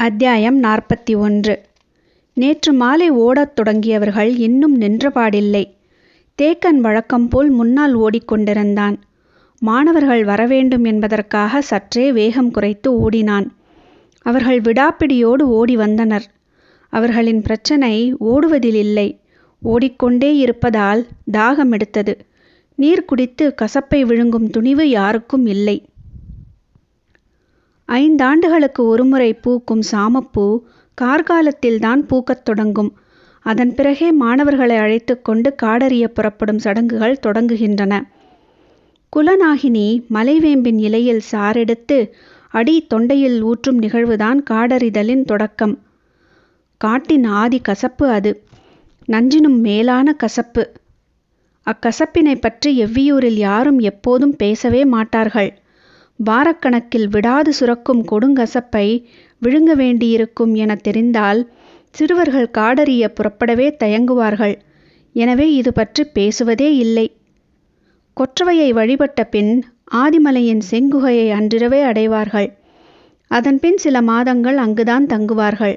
அத்தியாயம் 41. நேற்று மாலை ஓடத் தொடங்கியவர்கள் இன்னும் நின்றபாடில்லை. தேக்கன் வழக்கம் போல் முன்னால் ஓடிக்கொண்டிருந்தான். மாணவர்கள் வரவேண்டும் என்பதற்காக சற்றே வேகம் குறைத்து ஓடினான். அவர்கள் விடாப்பிடியோடு ஓடி வந்தனர். அவர்களின் பிரச்சனை ஓடுவதில் இல்லை, ஓடிக்கொண்டே இருப்பதால் தாகம் எடுத்தது. நீர் குடித்து கசப்பை விழுங்கும் துணிவு யாருக்கும் இல்லை. 5 ஆண்டுகளுக்கு ஒருமுறை பூக்கும் சாமப்பூ கார்காலத்தில்தான் பூக்கத் தொடங்கும். அதன் பிறகே மாணவர்களை அழைத்து கொண்டு காடறிய புறப்படும் சடங்குகள் தொடங்குகின்றன. குலநாகினி மலைவேம்பின் இலையில் சாறெடுத்து அடி தொண்டையில் ஊற்றும் நிகழ்வுதான் காடறிதலின் தொடக்கம். காட்டின் ஆதி கசப்பு அது, நஞ்சினும் மேலான கசப்பு. அக்கசப்பினை பற்றி எவ்வியூரில் யாரும் எப்போதும் பேசவே மாட்டார்கள். வாரக்கணக்கில் விடாது சுரக்கும் கொடுங்கசப்பை விழுங்க வேண்டியிருக்கும் என தெரிந்தால் சிறுவர்கள் காடறிய புறப்படவே தயங்குவார்கள். எனவே இது பற்றி பேசுவதே இல்லை. கொற்றவையை வழிபட்ட பின் ஆதிமலையின் செங்குகையை அன்றிரவே அடைவார்கள். அதன்பின் சில மாதங்கள் அங்குதான் தங்குவார்கள்.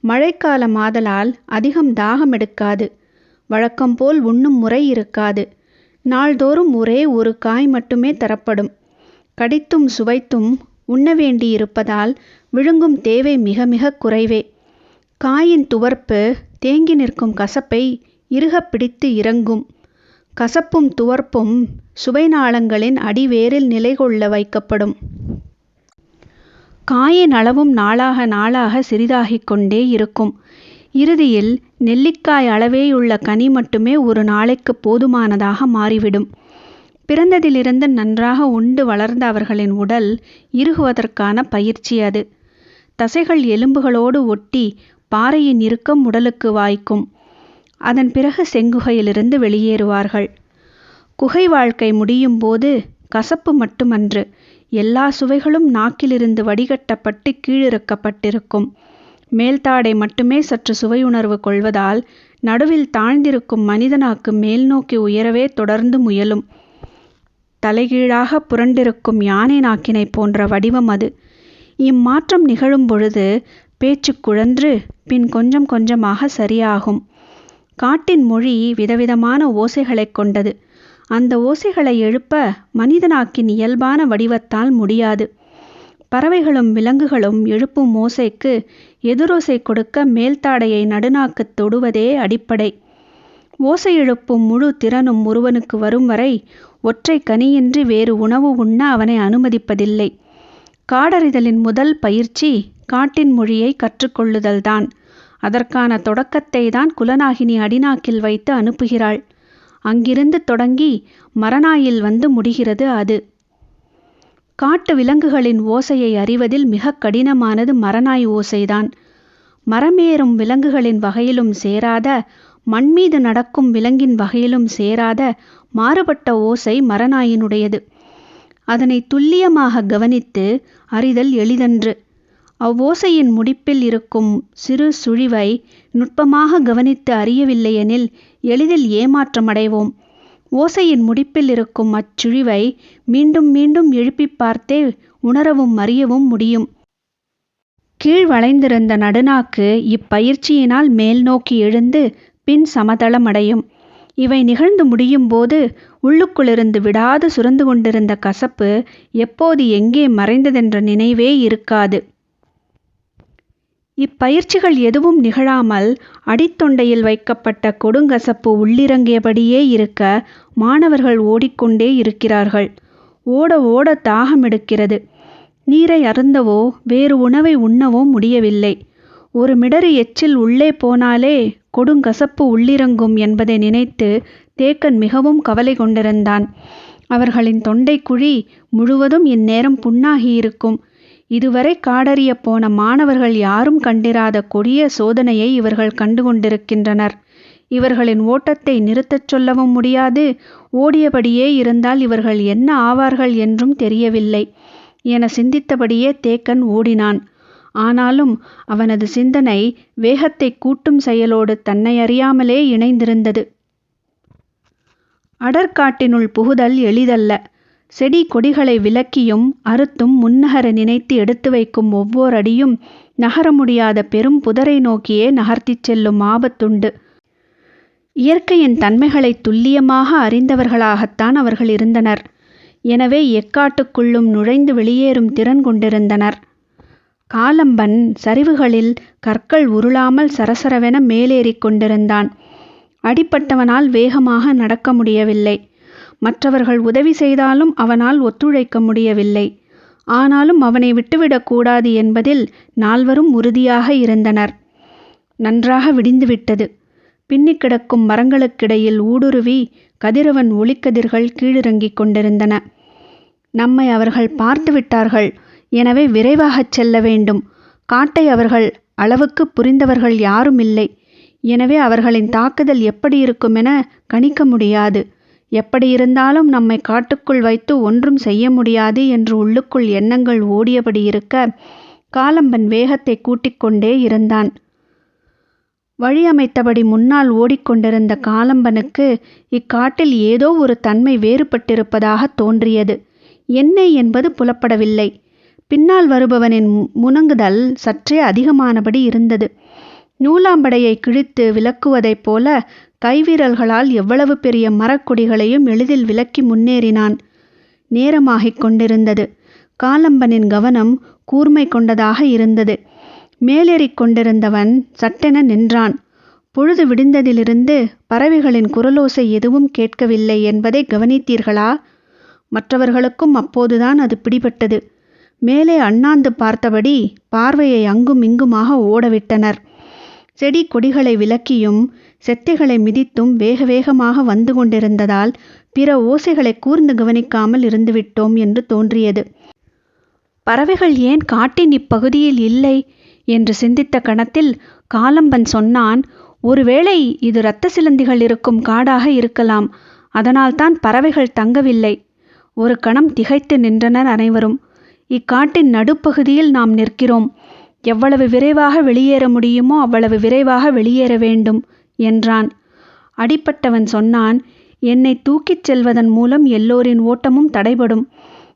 மழைக்கால மாதலால் அதிகம் தாகம் எடுக்காது. வழக்கம்போல் உண்ணும் முறை இருக்காது. நாள்தோறும் ஒரே ஒரு காய் மட்டுமே தரப்படும். கடித்தும் சுவைத்தும் உண்ண வேண்டியிருப்பதால் விழுங்கும் தேவை மிக மிக குறைவே. காயின் துவர்ப்பு தேங்கி நிற்கும் கசப்பை இறுகப் பிடித்து இறங்கும். கசப்பும் துவர்ப்பும் சுவைநாளங்களின் அடிவேரில் நிலை கொள்ள வைக்கப்படும். காயின் அளவும் நாளாக நாளாக சிறிதாகிக் கொண்டே இருக்கும். இறுதியில் நெல்லிக்காய் அளவேயுள்ள கனி மட்டுமே ஒரு நாளைக்கு போதுமானதாக மாறிவிடும். பிறந்ததிலிருந்து நன்றாக உண்டு வளர்ந்த அவர்களின் உடல் இறுகுவதற்கான பயிற்சி அது. தசைகள் எலும்புகளோடு ஒட்டி பாறையின் இறுக்கம் உடலுக்கு வாய்க்கும். அதன் பிறகு செங்குகையிலிருந்து வெளியேறுவார்கள். குகை வாழ்க்கை முடியும் போது கசப்பு மட்டுமன்று, எல்லா சுவைகளும் நாக்கிலிருந்து வடிகட்டப்பட்டு கீழிறக்கப்பட்டிருக்கும். மேல்தாடை மட்டுமே சற்று சுவையுணர்வு கொள்வதால் நடுவில் தாழ்ந்திருக்கும் மனித நாக்கு மேல் நோக்கி உயரவே தொடர்ந்து முயலும். தலைகீழாக புரண்டிருக்கும் யானை நாக்கினை போன்ற வடிவம் அது. இம்மாற்றம் நிகழும் பொழுது பேச்சு குழன்று பின் கொஞ்சம் கொஞ்சமாக சரியாகும். காட்டின் மொழி விதவிதமான ஓசைகளை கொண்டது. அந்த ஓசைகளை எழுப்ப மனித நாக்கின் இயல்பான வடிவத்தால் முடியாது. பறவைகளும் விலங்குகளும் எழுப்பும் ஓசைக்கு எதிரோசை கொடுக்க மேல்தாடையை நடுநாக்கு தொடுவதே அடிப்படை. ஓசை எழுப்பும் முழு திறனும் ஒருவனுக்கு வரும் வரை ஒற்றை கனியின்றி வேறு உணவு உண்ண அவனை அனுமதிப்பதில்லை. காடறிதலின் முதல் பயிற்சி காட்டின் மொழியை கற்றுக்கொள்ளுதல்தான். அதற்கான தொடக்கத்தை தான் குலநாகினி அடிநாக்கில் வைத்து அனுப்புகிறாள். அங்கிருந்து தொடங்கி மரநாயில் வந்து முடிகிறது அது. காட்டு விலங்குகளின் ஓசையை அறிவதில் மிக கடினமானது மரநாய் ஓசைதான். மரமேறும் விலங்குகளின் வகையிலும் சேராத, மண்மீது நடக்கும் விலங்கின் வகையிலும் சேராத மாறுபட்ட ஓசை மரநாயினுடையது. அதனை துல்லியமாக கவனித்து அறிதல் எளிதன்று. அவ்வோசையின் முடிப்பில் இருக்கும் சிறு சுழிவை நுட்பமாக கவனித்து அறியவில்லையெனில் எளிதில் ஏமாற்றமடைவோம். ஓசையின் முடிப்பில் இருக்கும் அச்சுழிவை மீண்டும் மீண்டும் எழுப்பி பார்த்தே உணரவும் அறியவும் முடியும். கீழ் வளைந்திருந்த நடுநாக்கு இப்பயிற்சியினால் மேல் நோக்கி எழுந்து பின் சமதளமடையும். இவை நிகழ்ந்து முடியும் போது உள்ளுக்குள்ளிருந்து விடாது சுரந்து கொண்டிருந்த கசப்பு எப்போது எங்கே மறைந்ததென்ற நினைவே இருக்காது. இப்பயிற்சிகள் எதுவும் நிகழாமல் அடித்தொண்டையில் வைக்கப்பட்ட கொடுங்கசப்பு உள்ளிறங்கியபடியே இருக்க மாணவர்கள் ஓடிக்கொண்டே இருக்கிறார்கள். ஓட ஓட தாகம் எடுக்கிறது. நீரை அருந்தவோ வேறு உணவை உண்ணவோ முடியவில்லை. ஒரு மிடறு எச்சில் உள்ளே போனாலே கொடுங்கசப்பு உள்ளிறங்கும் என்பதை நினைத்து தேக்கன் மிகவும் கவலை கொண்டிருந்தான். அவர்களின் தொண்டை குழி முழுவதும் இந்நேரம் புண்ணாகியிருக்கும். இதுவரை காடறிய போன மாணவர்கள் யாரும் கண்டிராத கொடிய சோதனையை இவர்கள் கண்டு கொண்டிருக்கின்றனர். இவர்களின் ஓட்டத்தை நிறுத்தச் சொல்லவும் முடியாது. ஓடியபடியே இருந்தால் இவர்கள் என்ன ஆவார்கள் என்றும் தெரியவில்லை என சிந்தித்தபடியே தேக்கன் ஓடினான். ஆனாலும் அவனது சிந்தனை வேகத்தை கூட்டும் செயலோடு தன்னை அறியாமலே இணைந்திருந்தது. அடற்காட்டினுள் புகுதல் எளிதல்ல. செடி கொடிகளை விலக்கியும் அறுத்தும் முன்னகர நினைத்து எடுத்து வைக்கும் ஒவ்வொரு அடியும் நகர முடியாத பெரும் புதரை நோக்கியே நகர்த்திச் செல்லும் ஆபத்துண்டு. இயற்கையின் தன்மைகளை துல்லியமாக அறிந்தவர்களாகத்தான் அவர்கள் இருந்தனர். எனவே எக்காட்டுக்குள்ளும் நுழைந்து வெளியேறும் திறன் கொண்டிருந்தனர். காலம்பன் சரிவுகளில் கற்கள் உருளாமல் சரசரவென மேலேறிக் கொண்டிருந்தான். அடிப்பட்டவனால் வேகமாக நடக்க முடியவில்லை. மற்றவர்கள் உதவி செய்தாலும் அவனால் ஒத்துழைக்க முடியவில்லை. ஆனாலும் அவனை விட்டுவிடக்கூடாது என்பதில் நால்வரும் உறுதியாக இருந்தனர். நன்றாக விடிந்துவிட்டது. பின்னிக் கிடக்கும் மரங்களுக்கிடையில் ஊடுருவி கதிரவன் ஒளிக்கதிர்கள் கீழிறங்கிக் கொண்டிருந்தன. நம்மை அவர்கள் பார்த்து விட்டார்கள். எனவே விரைவாகச் செல்ல வேண்டும். காட்டை அவர்கள் அளவுக்கு புரிந்தவர்கள் யாரும் இல்லை. எனவே அவர்களின் தாக்குதல் எப்படி இருக்குமென கணிக்க முடியாது. எப்படி இருந்தாலும் நம்மை காட்டுக்குள் வைத்து ஒன்றும் செய்ய முடியாது என்று உள்ளுக்குள் எண்ணங்கள் ஓடியபடி இருக்க காலம்பன் வேகத்தை கூட்டிக் கொண்டே இருந்தான். வழியமைத்தபடி முன்னால் ஓடிக்கொண்டிருந்த காலம்பனுக்கு இக்காட்டில் ஏதோ ஒரு தன்மை வேறுபட்டிருப்பதாக தோன்றியது. என்ன என்பது புலப்படவில்லை. பின்னால் வருபவனின் முனங்குதல் சற்றே அதிகமானபடி இருந்தது. நூலாம்படையை கிழித்து விலக்குவதைப் போல கைவீரல்களால் எவ்வளவு பெரிய மரக்கொடிகளையும் எளிதில் விலக்கி முன்னேறினான். நேரமாகிக் கொண்டிருந்தது. காலம்பனின் கவனம் கூர்மை கொண்டதாக இருந்தது. மேலேறிக் கொண்டிருந்தவன் சட்டென நின்றான். பொழுது விடிந்ததிலிருந்து பறவைகளின் குரலோசை எதுவும் கேட்கவில்லை என்பதை கவனித்தீர்களா? மற்றவர்களுக்கும் அப்போதுதான் அது பிடிபட்டது. மேலே அண்ணாந்து பார்த்தபடி பார்வையை அங்கும் இங்குமாக ஓடவிட்டனர். செடி கொடிகளை விலக்கியும் செத்தைகளை மிதித்தும் வேக வேகமாக வந்து கொண்டிருந்ததால் பிற ஓசைகளை கூர்ந்து கவனிக்காமல் இருந்துவிட்டோம் என்று தோன்றியது. பறவைகள் ஏன் காட்டின் இப்பகுதியில் இல்லை என்று சிந்தித்த கணத்தில் காலம்பன் சொன்னான், ஒருவேளை இது இரத்த சிலந்திகள் இருக்கும் காடாக இருக்கலாம். அதனால்தான் பறவைகள் தங்கவில்லை. ஒரு கணம் திகைத்து நின்றனர் அனைவரும். இக்காட்டின் நடுப்பகுதியில் நாம் நிற்கிறோம். எவ்வளவு விரைவாக வெளியேற முடியுமோ அவ்வளவு விரைவாக வெளியேற வேண்டும் என்றான். அடிப்பட்டவன் சொன்னான், என்னை தூக்கிச் செல்வதன் மூலம் எல்லோரின் ஓட்டமும் தடைபடும்.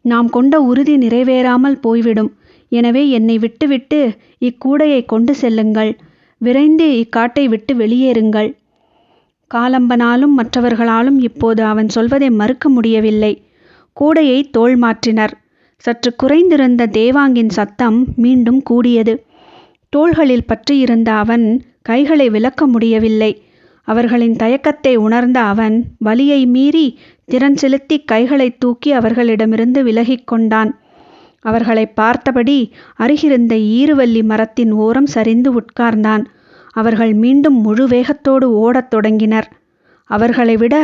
நாம் கொண்ட உறுதி நிறைவேறாமல் போய்விடும். எனவே என்னை விட்டுவிட்டு இக்கூடையை கொண்டு செல்லுங்கள். விரைந்து இக்காட்டை விட்டு வெளியேறுங்கள். காலம்பனாலும் மற்றவர்களாலும் இப்போது அவன் சொல்வதை மறுக்க முடியவில்லை. கூடையை தோள் மாற்றினர். சற்று குறைந்திருந்த தேவாங்கின் சத்தம் மீண்டும் கூடியது. தோள்களில் பற்றியிருந்த அவன் கைகளை விலக்க முடியவில்லை. அவர்களின் தயக்கத்தை உணர்ந்த அவன் வலியை மீறி திறன் செலுத்தி கைகளை தூக்கி அவர்களிடமிருந்து விலகிக் கொண்டான். அவர்களை பார்த்தபடி அருகிருந்த ஈருவல்லி மரத்தின் ஓரம் சரிந்து உட்கார்ந்தான். அவர்கள் மீண்டும் முழு வேகத்தோடு ஓடத் தொடங்கினர். அவர்களை விட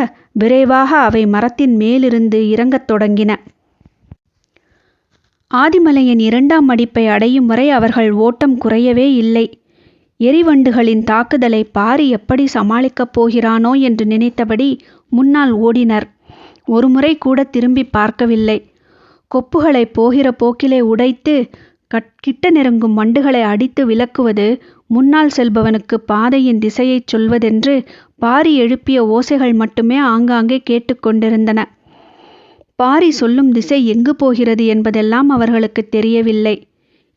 விரைவாக அவை மரத்தின் மேலிருந்து இறங்கத் தொடங்கின. ஆதிமலையின் 2ஆம் மடிப்பை அடையும் வரை அவர்கள் ஓட்டம் குறையவே இல்லை. எரிவண்டுகளின் தாக்குதலை பாரி எப்படி சமாளிக்கப் போகிறானோ என்று நினைத்தபடி முன்னால் ஓடினர். ஒருமுறை கூட திரும்பி பார்க்கவில்லை. கொப்புகளை போகிற போக்கிலே உடைத்து கிட்ட நெருங்கும் வண்டுகளை அடித்து விலக்குவது முன்னால் செல்பவனுக்கு பாதையின் திசையைச் சொல்வதென்று பாரி எழுப்பிய ஓசைகள் மட்டுமே ஆங்காங்கே கேட்டுக்கொண்டிருந்தன. பாரி சொல்லும் திசை எங்கு போகிறது என்பதெல்லாம் அவர்களுக்கு தெரியவில்லை.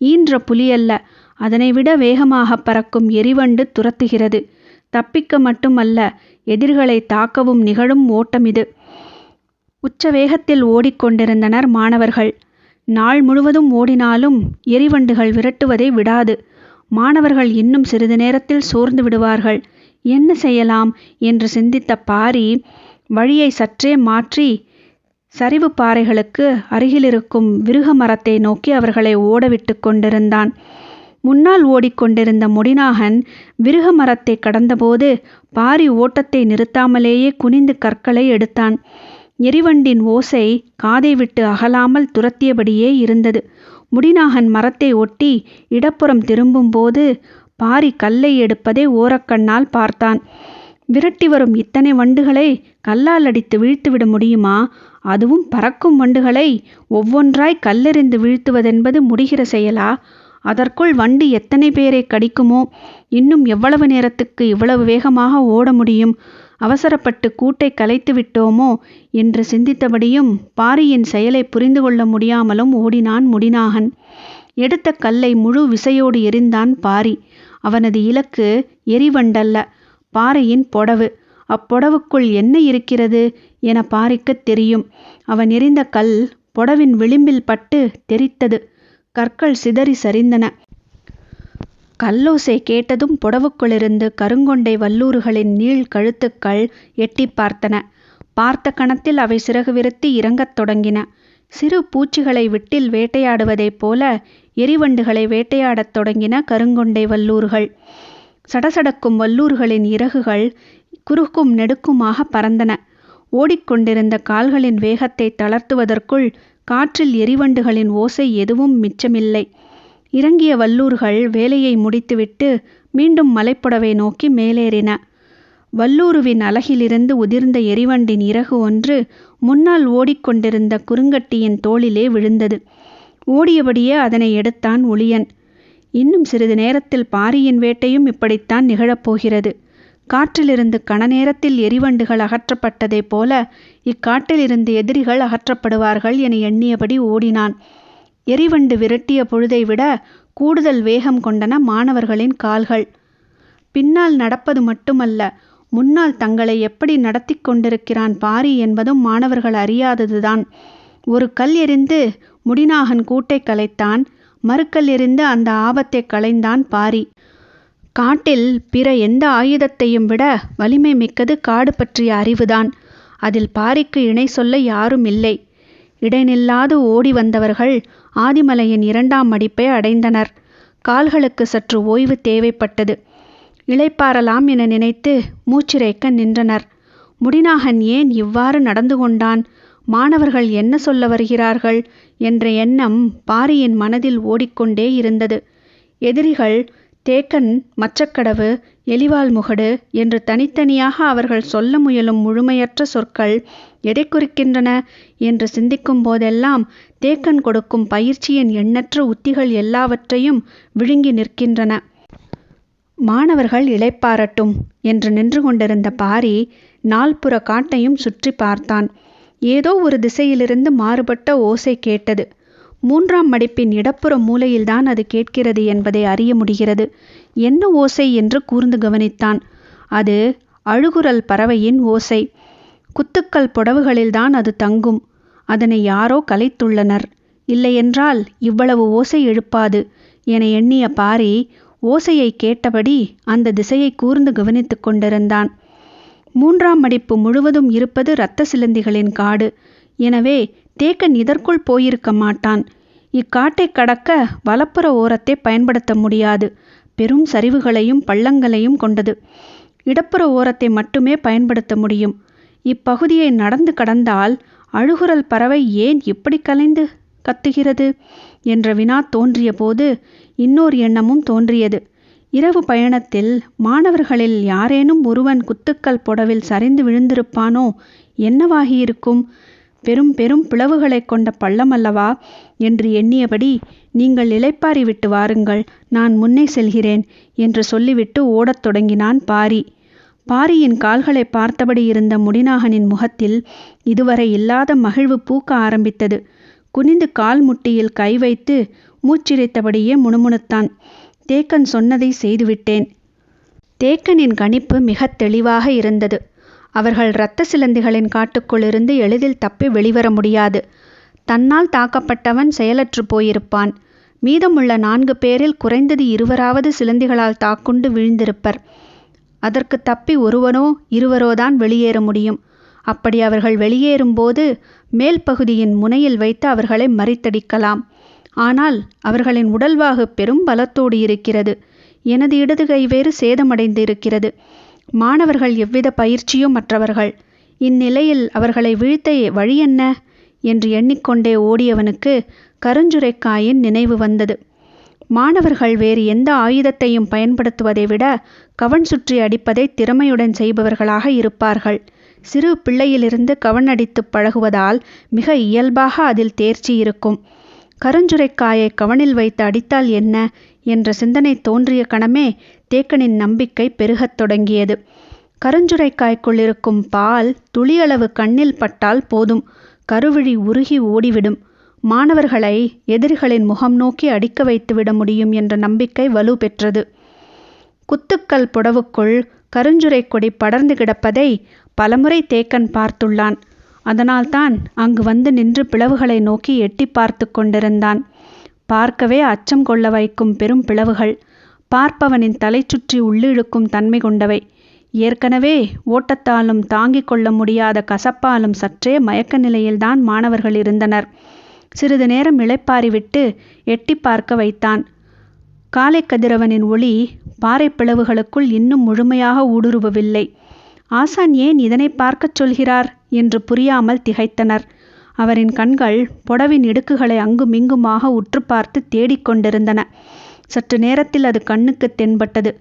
ஈன்ற புலியல்ல, அதனைவிட வேகமாக பறக்கும் எரிவண்டு துரத்துகிறது. தப்பிக்க மட்டுமல்ல, எதிர்களை தாக்கவும் நிகழும் ஓட்டம் இது. உச்ச வேகத்தில் ஓடிக்கொண்டிருந்தனர் மாணவர்கள். நாள் முழுவதும் ஓடினாலும் எரிவண்டுகள் விரட்டுவதை விடாது. மாணவர்கள் இன்னும் சிறிது நேரத்தில் சோர்ந்து விடுவார்கள். என்ன செய்யலாம் என்று சிந்தித்த பாரி வழியை சற்றே மாற்றி சரிவு பாறைகளுக்கு அருகிலிருக்கும் விருக மரத்தை நோக்கி அவர்களை ஓடவிட்டு கொண்டிருந்தான். முன்னால் ஓடிக்கொண்டிருந்த முடிநாகன் விருக மரத்தை கடந்தபோது பாரி ஓட்டத்தை நிறுத்தாமலேயே குனிந்து கற்களை எடுத்தான். எரிவண்டின் ஓசை காதை விட்டு அகலாமல் துரத்தியபடியே இருந்தது. முடிநாகன் மரத்தை ஒட்டி இடப்புறம் திரும்பும்போது பாரி கல்லை எடுப்பதை ஓரக்கண்ணால் பார்த்தான். விரட்டி வரும் இத்தனை வண்டுகளை கல்லால் அடித்து வீழ்த்திவிட முடியுமா? அதுவும் பறக்கும் வண்டுகளை ஒவ்வொன்றாய் கல்லெறிந்து வீழ்த்துவதென்பது முடிகிற செயலா? அதற்குள் வண்டு எத்தனை பேரை கடிக்குமோ? இன்னும் எவ்வளவு நேரத்துக்கு இவ்வளவு வேகமாக ஓட முடியும்? அவசரப்பட்டு கூட்டை கலைத்து விட்டோமோ என்று சிந்தித்தபடியும் பாரியின் செயலை புரிந்து கொள்ள முடியாமலும் ஓடினான் முடிநாகன். எடுத்த கல்லை முழு விசையோடு எறிந்தான் பாரி. அவனது இலக்கு எரிவண்டல்ல, பாறையின் பொடவு. அப்பொடவுக்குள் என்ன இருக்கிறது என பாரிக்குத் தெரியும். அவன் எறிந்த கல் பொடவின் விளிம்பில் பட்டு தெரித்தது. கற்கள் சிதறி சரிந்தன. கல்லோசை கேட்டதும் புடவுக்குள்ளிருந்து கருங்கொண்டை வல்லூறுகளின் நீள் கழுத்துக்கள் எட்டி பார்த்தன. பார்த்த கணத்தில் அவை சிறகு விரித்து இறங்கத் தொடங்கின. சிறு பூச்சிகளை விட்டில் வேட்டையாடுவதைப் போல எரிவண்டுகளை வேட்டையாடத் தொடங்கின கருங்கொண்டை வல்லூறுகள். சடசடக்கும் வல்லூறுகளின் இறகுகள் குறுக்கும் நெடுக்குமாக பறந்தன. ஓடிக்கொண்டிருந்த கால்களின் வேகத்தை தளர்த்துவதற்குள் காற்றில் எரிவண்டுகளின் ஓசை எதுவும் மிச்சமில்லை. இறங்கிய வல்லூர்கள் வேலையை முடித்துவிட்டு மீண்டும் மலைப்புடவை நோக்கி மேலேறின. வல்லூருவின் அலகிலிருந்து உதிர்ந்த எரிவண்டின் இறகு ஒன்று முன்னால் ஓடிக்கொண்டிருந்த குறுங்கட்டியின் தோளிலே விழுந்தது. ஓடியபடியே அதனை எடுத்தான் ஒளியன். இன்னும் சிறிது நேரத்தில் பாரியின் வேட்டையும் இப்படித்தான் நிகழப்போகிறது. காற்றிலிருந்து கணநேரத்தில் எரிவண்டுகள் அகற்றப்பட்டதைப் போல இக்காட்டிலிருந்து எதிரிகள் அகற்றப்படுவார்கள் என எண்ணியபடி ஓடினான். எரிவண்டு விரட்டிய பொழுதை விட கூடுதல் வேகம் கொண்டன மாணவர்களின் கால்கள். பின்னால் நடப்பது மட்டுமல்ல, முன்னால் தங்களை எப்படி நடத்தி கொண்டிருக்கிறான் பாரி என்பதும் மாணவர்கள் அறியாததுதான். ஒரு கல் எறிந்து முடிநாகன் கூட்டை கலைத்தான். மறுக்கல் எறிந்து அந்த ஆபத்தை களைந்தான் பாரி. காட்டில் பிற எந்த ஆயுதத்தையும் விட வலிமை மிக்கது காடு பற்றிய அறிவுதான். அதில் பாரிக்கு இணை சொல்ல யாரும் இல்லை. இடைநில்லாது ஓடி வந்தவர்கள் ஆதிமலையின் 2ஆம் மடிப்பை அடைந்தனர். கால்களுக்கு சற்று ஓய்வு தேவைப்பட்டது. இளைப்பாறலாம் என நினைத்து மூச்சிறைக்க நின்றனர். முடிநாகன் ஏன் இவ்வாறு நடந்து கொண்டான்? மாணவர்கள் என்ன சொல்ல வருகிறார்கள் என்ற எண்ணம் பாரியின் மனதில் ஓடிக்கொண்டே இருந்தது. எதிரிகள் தேக்கன், மச்சக்கடவு, எலிவால் முகடு என்று தனித்தனியாக அவர்கள் சொல்ல முயலும் முழுமையற்ற சொற்கள் எதை குறிக்கின்றன என்று சிந்திக்கும் போதெல்லாம் தேக்கன் கொடுக்கும் பயிற்சியின் எண்ணற்ற உத்திகள் எல்லாவற்றையும் விழுங்கி நிற்கின்றன. மாணவர்கள் இளைப்பாறட்டும் என்று நின்று கொண்டிருந்த பாரி நால்புற காட்டையும் சுற்றி பார்த்தான். ஏதோ ஒரு திசையிலிருந்து மாறுபட்ட ஓசை கேட்டது. 3ஆம் மடிப்பின் இடப்புற மூலையில்தான் அது கேட்கிறது என்பதை அறிய முடிகிறது. என்ன ஓசை என்று கூர்ந்து கவனித்தான். அது அழுகுரல் பறவையின் ஓசை. குத்துக்கள் புடவுகளில்தான் அது தங்கும். அதனை யாரோ கலைத்துள்ளனர். இல்லையென்றால் இவ்வளவு ஓசை எழுப்பாது என எண்ணிய பாரி ஓசையை கேட்டபடி அந்த திசையை கூர்ந்து கவனித்து கொண்டிருந்தான். 3ஆம் மடிப்பு முழுவதும் இருப்பது இரத்த சிலந்திகளின் காடு. எனவே தேக்கன் இதற்குள் போயிருக்க மாட்டான். இக்காட்டை கடக்க வலப்புற ஓரத்தை பயன்படுத்த முடியாது. பெரும் சரிவுகளையும் பள்ளங்களையும் கொண்டது. இடப்புற ஓரத்தை மட்டுமே பயன்படுத்த முடியும். இப்பகுதியை நடந்து கடந்தால் அழுகுரல் பறவை ஏன் இப்படி கலைந்து கத்துகிறது என்ற வினா தோன்றிய போது இன்னொரு எண்ணமும் தோன்றியது. இரவு பயணத்தில் மாணவர்களில் யாரேனும் ஒருவன் குத்துக்கள் புடவில் சரிந்து விழுந்திருப்பானோ? என்னவாகியிருக்கும்? பெரும் பெரும் பிளவுகளை கொண்ட பள்ளம் அல்லவா என்று எண்ணியபடி, நீங்கள் இளைப்பாறி விட்டு வாருங்கள், நான் முன்னே செல்கிறேன் என்று சொல்லிவிட்டு ஓடத் தொடங்கினான் பாரி. பாரியின் கால்களை பார்த்தபடி இருந்த முடிநாகனின் முகத்தில் இதுவரை இல்லாத மகிழ்வு பூக்க ஆரம்பித்தது. குனிந்து கால் முட்டியில் கை வைத்து மூச்சிரைத்தபடியே முணுமுணுத்தான். தேக்கன் சொன்னதை செய்துவிட்டேன். தேக்கனின் கணிப்பு மிக தெளிவாக இருந்தது. அவர்கள் இரத்த சிலந்திகளின் காட்டுக்குள்ளிருந்து எளிதில் தப்பி வெளிவர முடியாது. தன்னால் தாக்கப்பட்டவன் செயலற்று போயிருப்பான். மீதமுள்ள 4 பேரில் குறைந்தது 2வராவது சிலந்திகளால் தாக்குண்டு வீழ்ந்திருப்பர். அதற்கு தப்பி ஒருவனோ 2வரோதான் வெளியேற முடியும். அப்படி அவர்கள் வெளியேறும்போது மேல் பகுதியின் முனையில் வைத்து அவர்களை மறித்தடிக்கலாம். ஆனால் அவர்களின் உடல்வாகு பெரும் பலத்தோடு இருக்கிறது. எனது இடது கை வேறு சேதமடைந்து இருக்கிறது. மாணவர்கள் எவ்வித பயிற்சியும் மற்றவர்கள். இந்நிலையில் அவர்களை வீழ்த்த வழி என்ன என்று எண்ணிக்கொண்டே ஓடியவனுக்கு கருஞ்சுரைக்காயின் நினைவு வந்தது. மாணவர்கள் வேறு எந்த ஆயுதத்தையும் பயன்படுத்துவதை விட கவன் சுற்றி அடிப்பதை திறமையுடன் செய்பவர்களாக இருப்பார்கள். சிறு பிள்ளையிலிருந்து கவன் அடித்து பழகுவதால் மிக இயல்பாக அதில் தேர்ச்சி இருக்கும். கருஞ்சுரைக்காயை கவனில் வைத்து அடித்தால் என்ன என்ற சிந்தனை தோன்றிய கணமே தேக்கனின் நம்பிக்கை பெருகத் தொடங்கியது. கருஞ்சுரைக்காய்க்குள் இருக்கும் பால் துளியளவு கண்ணில் பட்டால் போதும், கருவிழி உருகி ஓடிவிடும். மாணவர்களை எதிரிகளின் முகம் நோக்கி அடிக்க வைத்துவிட முடியும் என்ற நம்பிக்கை வலு பெற்றது. குத்துக்கல் புடவுக்குள் கருஞ்சுரை கொடி படர்ந்து கிடப்பதை பலமுறை தேக்கன் பார்த்துள்ளான். அதனால்தான் அங்கு வந்து நின்று பிளவுகளை நோக்கி எட்டி பார்த்து கொண்டிருந்தான். பார்க்கவே அச்சம் கொள்ள வைக்கும் பெரும் பிளவுகள், பார்ப்பவனின் தலை சுற்றி உள்ளிழுக்கும் தன்மை கொண்டவை. ஏற்கனவே ஓட்டத்தாலும் தாங்கிக் கொள்ள முடியாத கசப்பாலும் சற்றே மயக்க நிலையில்தான் மாணவர்கள் இருந்தனர். சிறிது நேரம் இளைப்பாறிவிட்டு எட்டி பார்க்க வைத்தான். காலை கதிரவனின் ஒளி பாறை பிளவுகளுக்குள் இன்னும் முழுமையாக ஊடுருவவில்லை. ஆசான் ஏன் இதனை பார்க்கச் சொல்கிறார் என்று புரியாமல் திகைத்தனர். அவரின் கண்கள் புடவின் இடுக்குகளை அங்குமிங்குமாக உற்று பார்த்து தேடிக்கொண்டிருந்தன. சற்று நேரத்தில் அது கண்ணுக்கு தென்பட்டது.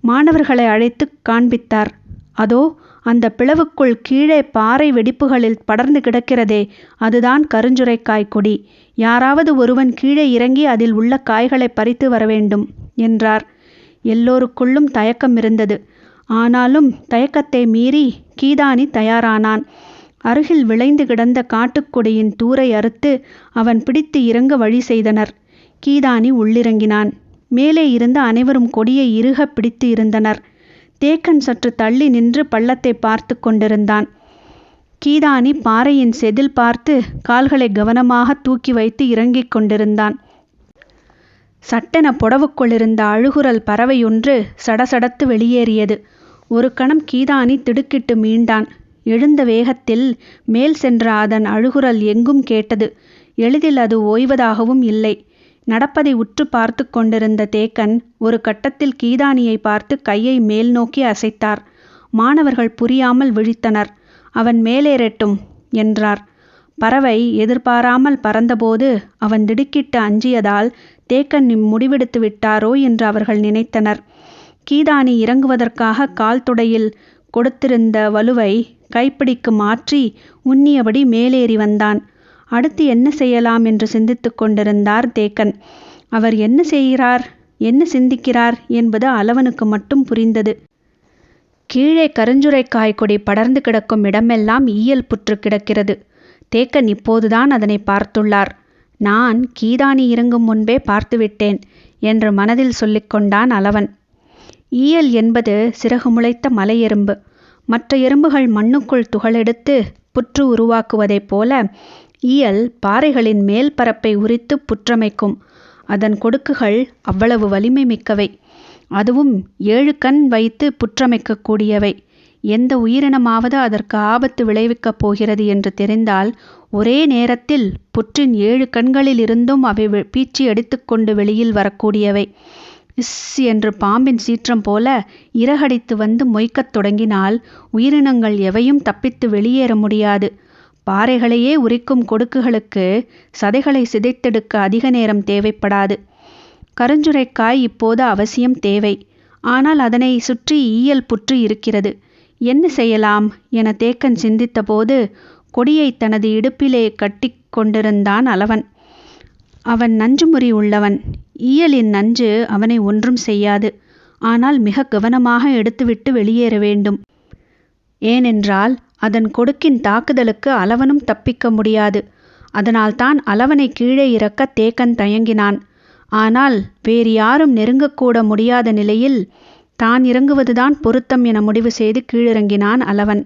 மாணவர்களை அழைத்து காண்பித்தார். அதோ அந்த பிளவுக்குள் கீழே பாறை வெடிப்புகளில் படர்ந்து கிடக்கிறதே, அதுதான் கருஞ்சுரைக்காய் கொடி. யாராவது ஒருவன் கீழே இறங்கி அதில் உள்ள காய்களை பறித்து வர வேண்டும் என்றார். எல்லோருக்குள்ளும் தயக்கம் இருந்தது. ஆனாலும் தயக்கத்தை மீறி கீதானி தயாரானான். அருகில் விளைந்து கிடந்த காட்டுக்கொடியின் தூரை அறுத்து அவன் பிடித்து இறங்க வழி செய்தனர். கீதானி உள்ளிறங்கினான். மேலே இருந்த அனைவரும் கொடியை இறுக பிடித்து இருந்தனர். தேக்கன் சற்று தள்ளி நின்று பள்ளத்தை பார்த்து கொண்டிருந்தான். கீதானி பாறையின் செதில் பார்த்து கால்களை கவனமாக தூக்கி வைத்து இறங்கிக் கொண்டிருந்தான். சட்டென புடவுக்குள்ளிருந்த அழுகுரல் பறவையொன்று சடசடத்து வெளியேறியது. ஒரு கணம் கீதானி திடுக்கிட்டு மீண்டான். எழுந்த வேகத்தில் மேல் சென்ற அதன் அழுகுரல் எங்கும் கேட்டது. எளிதில் அது ஓய்வதாகவும் இல்லை. நடப்பதை உற்று பார்த்து கொண்டிருந்த தேக்கன் ஒரு கட்டத்தில் கீதானியை பார்த்து கையை மேல் நோக்கி அசைத்தார். மாணவர்கள் புரியாமல் விழித்தனர். அவன் மேலேறட்டும் என்றார். பறவை எதிர்பாராமல் பறந்தபோது அவன் திடுக்கிட்டு அஞ்சியதால் தேக்கன் முடிவெடுத்து விட்டாரோ என்று அவர்கள் நினைத்தனர். கீதானி இறங்குவதற்காக கால் துடையில் கொடுத்திருந்த வலுவை கைப்பிடிக்கு மாற்றி உன்னியபடி மேலேறி வந்தான். அடுத்து என்ன செய்யலாம் என்று சிந்தித்து கொண்டிருந்தார் தேக்கன். அவர் என்ன செய்கிறார், என்ன சிந்திக்கிறார் என்பது அளவனுக்கு மட்டும் புரிந்தது. கீழே கருஞ்சுரைக்காய் கொடி படர்ந்து கிடக்கும் இடமெல்லாம் ஈயல் புற்று கிடக்கிறது. தேக்கன் இப்போதுதான் அதனை பார்த்துள்ளார். நான் கீதானி இறங்கும் முன்பே பார்த்துவிட்டேன் என்று மனதில் சொல்லிக்கொண்டான் அளவன். ஈயல் என்பது சிறகு முளைத்த மலை எறும்பு. மற்ற எறும்புகள் மண்ணுக்குள் துகளெடுத்து புற்று உருவாக்குவதைப் போல ஈயல் பாறைகளின் மேல் பரப்பை உரித்து புற்றமைக்கும். அதன் கொடுக்குகள் அவ்வளவு வலிமை மிக்கவை. அதுவும் 7 கண் வைத்து புற்றமைக்கக்கூடியவை. எந்த உயிரினமாவது அதற்கு ஆபத்து விளைவிக்கப் போகிறது என்று தெரிந்தால் ஒரே நேரத்தில் புற்றின் 7 கண்களில் இருந்தும் அவை பீச்சி அடித்துக்கொண்டு வெளியில் வரக்கூடியவை. இஸ் என்று பாம்பின் சீற்றம் போல இறகடித்து வந்து மொய்க்கத் தொடங்கினால் உயிரினங்கள் எவையும் தப்பித்து வெளியேற முடியாது. பாறைகளையே உரிக்கும் கொடுக்குகளுக்கு சதைகளை சிதைத்தெடுக்க அதிக நேரம் தேவைப்படாது. கருஞ்சுரைக்காய் இப்போது அவசியம் தேவை. ஆனால் அதனை சுற்றி ஈயல் புற்று இருக்கிறது. என்ன செய்யலாம் என தேக்கன் சிந்தித்தபோது கொடியை தனது இடுப்பிலே கட்டி கொண்டிருந்தான் அளவன். அவன் நஞ்சுமுறி உள்ளவன். ஈயலின் நஞ்சு அவனை ஒன்றும் செய்யாது. ஆனால் மிக கவனமாக எடுத்துவிட்டு வெளியேற வேண்டும். ஏனென்றால் அதன் கொடுக்கின் தாக்குதலுக்கு அளவனும் தப்பிக்க முடியாது. அதனால்தான் அளவனை கீழே இறக்க தேக்கன் தயங்கினான். ஆனால் வேறு யாரும் நெருங்கக்கூட முடியாத நிலையில் தான் இறங்குவதுதான் பொருத்தம் என முடிவு செய்து கீழிறங்கினான் அளவன்.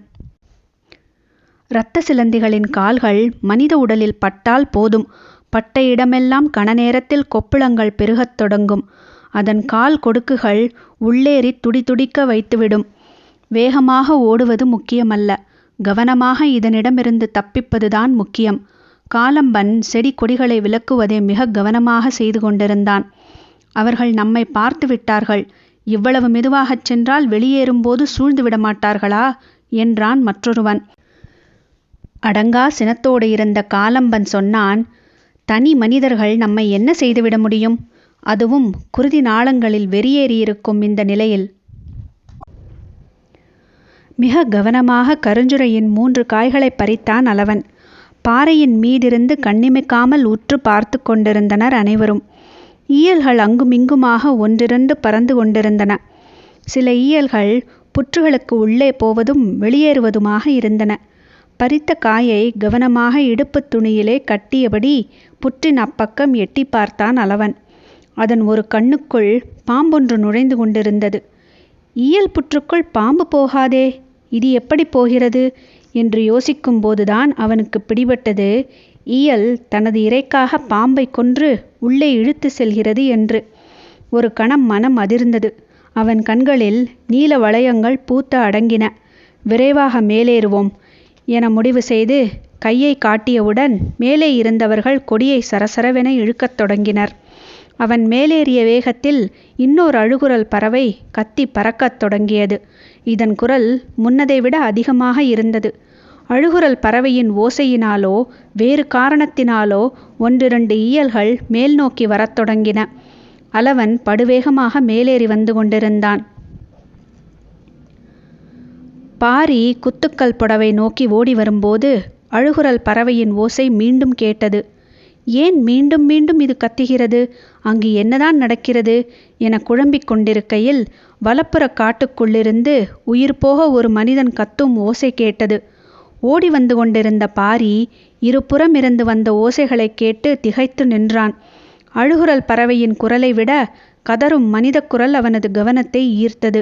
இரத்த சிலந்திகளின் கால்கள் மனித உடலில் பட்டால் போதும், பட்ட இடமெல்லாம் கணநேரத்தில் கொப்புளங்கள் பெருகத் தொடங்கும். அதன் கால் கொடுக்குகள் உள்ளேறி துடிதுடிக்க வைத்துவிடும். வேகமாக ஓடுவது முக்கியமல்ல, கவனமாக இதனிடமிருந்து தப்பிப்பதுதான் முக்கியம். காலம்பன் செடி கொடிகளை விலக்குவதை மிக கவனமாக செய்து கொண்டிருந்தான். அவர்கள் நம்மை பார்த்து விட்டார்கள். இவ்வளவு மெதுவாகச் சென்றால் வெளியேறும்போது சூழ்ந்து விடமாட்டார்களா என்றான் மற்றொருவன். அடங்கா சினத்தோடு இருந்த காலம்பன் சொன்னான், தனி மனிதர்கள் நம்மை என்ன செய்துவிட முடியும்? அதுவும் குருதி நாளங்களில் வெறியேறியிருக்கும் இந்த நிலையில். மிக கவனமாக கருஞ்சுரையின் 3 காய்களை பறித்தான் அளவன். பாறையின் மீதிருந்து கண்ணிமைக்காமல் உற்று பார்த்து கொண்டிருந்தனர் அனைவரும். ஈயல்கள் அங்குமிங்குமாக ஒன்றிரண்டு பறந்து கொண்டிருந்தன. சில ஈயல்கள் புற்றுகளுக்கு உள்ளே போவதும் வெளியேறுவதுமாக இருந்தன. பறித்த காயை கவனமாக இடுப்புத் துணியிலே கட்டியபடி புற்றின் அப்பக்கம் எட்டி பார்த்தான் அளவன். அதன் ஒரு கண்ணுக்குள் பாம்பொன்று நுழைந்து கொண்டிருந்தது. ஈயல் புற்றுக்குள் பாம்பு போகாதே, இது எப்படி போகிறது என்று யோசிக்கும் போதுதான் அவனுக்கு பிடிபட்டது, ஈயல் தனது இரைக்காக பாம்பை கொன்று உள்ளே இழுத்து செல்கிறது என்று. ஒரு கணம் மனம் அதிர்ந்தது. அவன் கண்களில் நீல வளையங்கள் பூத்த அடங்கின. விரைவாக மேலேறுவோம் என முடிவு செய்து கையை காட்டியவுடன் மேலே இருந்தவர்கள் கொடியை சரசரவென இழுக்கத் தொடங்கினர். அவன் மேலேறிய வேகத்தில் இன்னொரு அழுகுரல் பறவை கத்தி பறக்கத் தொடங்கியது. இதன் குரல் முன்னதை விட அதிகமாக இருந்தது. அழுகுரல் பறவையின் ஓசையினாலோ வேறு காரணத்தினாலோ 1-2 ஈயல்கள் மேல் நோக்கி வரத் தொடங்கின. அளவன் படுவேகமாக மேலேறி வந்து கொண்டிருந்தான். பாரி குத்துக்கல் புடவை நோக்கி ஓடி வரும்போது அழுகுரல் பறவையின் ஓசை மீண்டும் கேட்டது. ஏன் மீண்டும் மீண்டும் இது கத்துகிறது? அங்கு என்னதான் நடக்கிறது என குழம்பிக் கொண்டிருக்கையில் வலப்புற காட்டுக்குள்ளிருந்து உயிர் போக ஒரு மனிதன் கத்தும் ஓசை கேட்டது. ஓடி வந்து கொண்டிருந்த பாரி இருபுறமிருந்து வந்த ஓசைகளை கேட்டு திகைத்து நின்றான். அழுகுரல் பறவையின் குரலை விட கதறும் மனித குரல் அவனது கவனத்தை ஈர்த்தது.